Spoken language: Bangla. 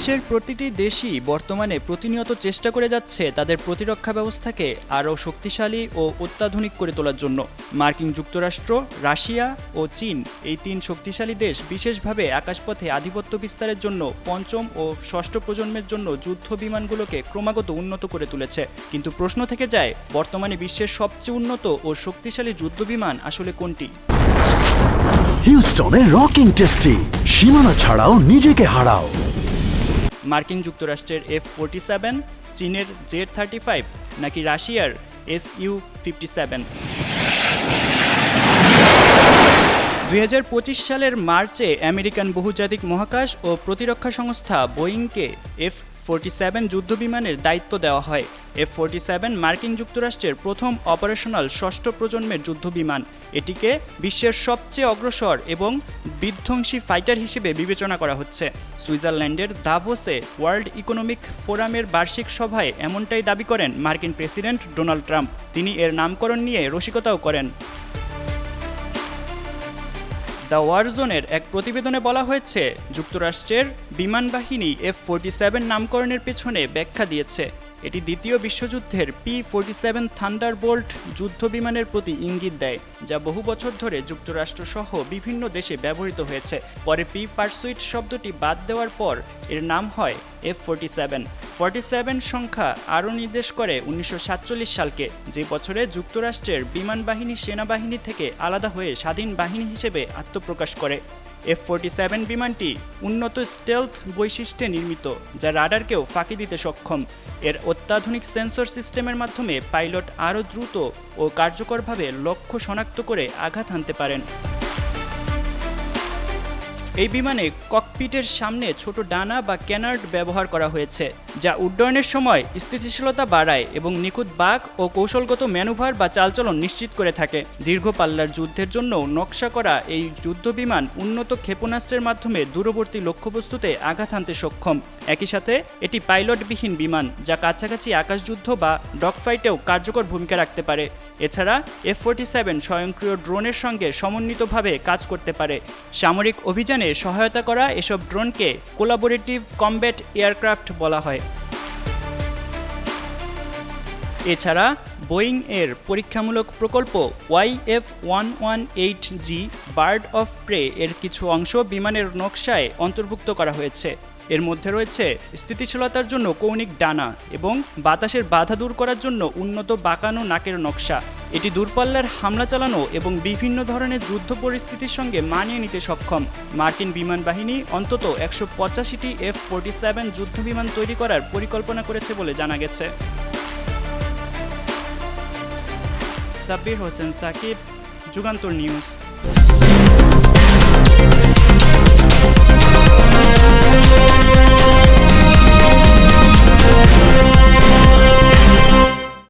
বিশ্বের প্রতিটি দেশই বর্তমানে প্রতিনিয়ত চেষ্টা করে যাচ্ছে তাদের প্রতিরক্ষা ব্যবস্থাকে আরও শক্তিশালী ও অত্যাধুনিক করে তোলার জন্য। মার্কিন যুক্তরাষ্ট্র, রাশিয়া ও চীন এই তিন শক্তিশালী দেশ বিশেষভাবে আকাশপথে আধিপত্য বিস্তারের জন্য পঞ্চম ও ষষ্ঠ প্রজন্মের জন্য যুদ্ধ বিমানগুলোকে ক্রমাগত উন্নত করে তুলেছে। কিন্তু প্রশ্ন থেকে যায়, বর্তমানে বিশ্বের সবচেয়ে উন্নত ও শক্তিশালী যুদ্ধ বিমান আসলে কোনটি? হিউস্টনে রকিং টেস্টি, সীমানা ছাড়াও নিজেকে হারাও। মার্কিন যুক্তরাষ্ট্রের F-47, চীনের Z-35 নাকি রাশিয়ার Su-57? 2025 সালের মার্চে আমেরিকান বহুজাতিক মহাকাশ ও প্রতিরক্ষা সংস্থা বোয়িংকে F-47 যুদ্ধবিমানের দায়িত্ব দেওয়া হয়। F-47 মার্কিন যুক্তরাষ্ট্রের প্রথম অপারেশনাল ষষ্ঠ প্রজন্মের যুদ্ধবিমান। এটিকে বিশ্বের সবচেয়ে অগ্রসর এবং বিধ্বংসী ফাইটার হিসেবে বিবেচনা করা হচ্ছে। সুইজারল্যান্ডের দাভোসে ওয়ার্ল্ড ইকোনমিক ফোরামের বার্ষিক সভায় এমনটাই দাবি করেন মার্কিন প্রেসিডেন্ট ডোনাল্ড ট্রাম্প। তিনি এর নামকরণ নিয়ে রসিকতাও করেন। দ্য ওয়ারজোনের এক প্রতিবেদনে বলা হয়েছে, যুক্তরাষ্ট্রের বিমান বাহিনী F-47 নামকরণের পেছনে ব্যাখ্যা দিয়েছে। এটি দ্বিতীয় বিশ্বযুদ্ধের P-47 থান্ডারবোল্ট যুদ্ধ বিমানের প্রতি ইঙ্গিত দেয়, যা বহু বছর ধরে যুক্তরাষ্ট্রসহ বিভিন্ন দেশে ব্যবহৃত হয়েছে। পরে P-Pursuit শব্দটি বাদ দেওয়ার পর এর নাম হয় F-47। 47 সংখ্যা আরও নির্দেশ করে 1947 সালকে, যে বছরে যুক্তরাষ্ট্রের বিমান বাহিনী সেনাবাহিনী থেকে আলাদা হয়ে স্বাধীন বাহিনী হিসেবে আত্মপ্রকাশ করে। F-47 বিমানটি উন্নত স্টেলথ বৈশিষ্ট্যে নির্মিত, যা রাডারকেও ফাঁকি দিতে সক্ষম। এর অত্যাধুনিক সেন্সর সিস্টেমের মাধ্যমে পাইলট আরও দ্রুত ও কার্যকরভাবে লক্ষ্য শনাক্ত করে আঘাত হানতে পারেন। এই বিমানে ককপিটের সামনে ছোট ডানা বা ক্যানার্ড ব্যবহার করা হয়েছে, যা উড্ডয়নের সময় স্থিতিশীলতা বাড়ায় এবং নিখুঁত বাঁক ও কৌশলগত ম্যানুভার বা চালচলন নিশ্চিত করে থাকে। দীর্ঘ পাল্লার যুদ্ধের জন্য নকশা করা এই যুদ্ধবিমান উন্নত ক্ষেপণাস্ত্রের মাধ্যমে দূরবর্তী লক্ষ্যবস্তুতে আঘাত হানতে সক্ষম। একই সাথে এটি পাইলটবিহীন বিমান, যা কাছাকাছি আকাশযুদ্ধ বা ডগফাইটেও কার্যকর ভূমিকা রাখতে পারে। এছাড়া F-47 স্বয়ংক্রিয় ড্রোনের সঙ্গে সমন্বিতভাবে কাজ করতে পারে। সামরিক অভিযানে সহায়তা করা এসব ড্রোনকে কোলাবোরেটিভ কমব্যাট এয়ারক্রাফট বলা হয়। এছাড়া বোয়িং এর পরীক্ষামূলক প্রকল্প YF-118G বার্ড অফ প্রে এর কিছু অংশ বিমানের নকশায় অন্তর্ভুক্ত করা হয়েছে। এর মধ্যে রয়েছে স্থিতিশীলতার জন্য কৌণিক ডানা এবং বাতাসের বাধা দূর করার জন্য উন্নত বাঁকানো নাকের নকশা। এটি দূরপাল্লার হামলা চালানো এবং বিভিন্ন ধরনের যুদ্ধ পরিস্থিতির সঙ্গে মানিয়ে নিতে সক্ষম। মার্কিন বিমান বাহিনী অন্তত 185টি F-47 যুদ্ধবিমান তৈরি করার পরিকল্পনা করেছে বলে জানা গেছে। সাব্বির হোসেন সাকিব, যুগান্তর নিউজ।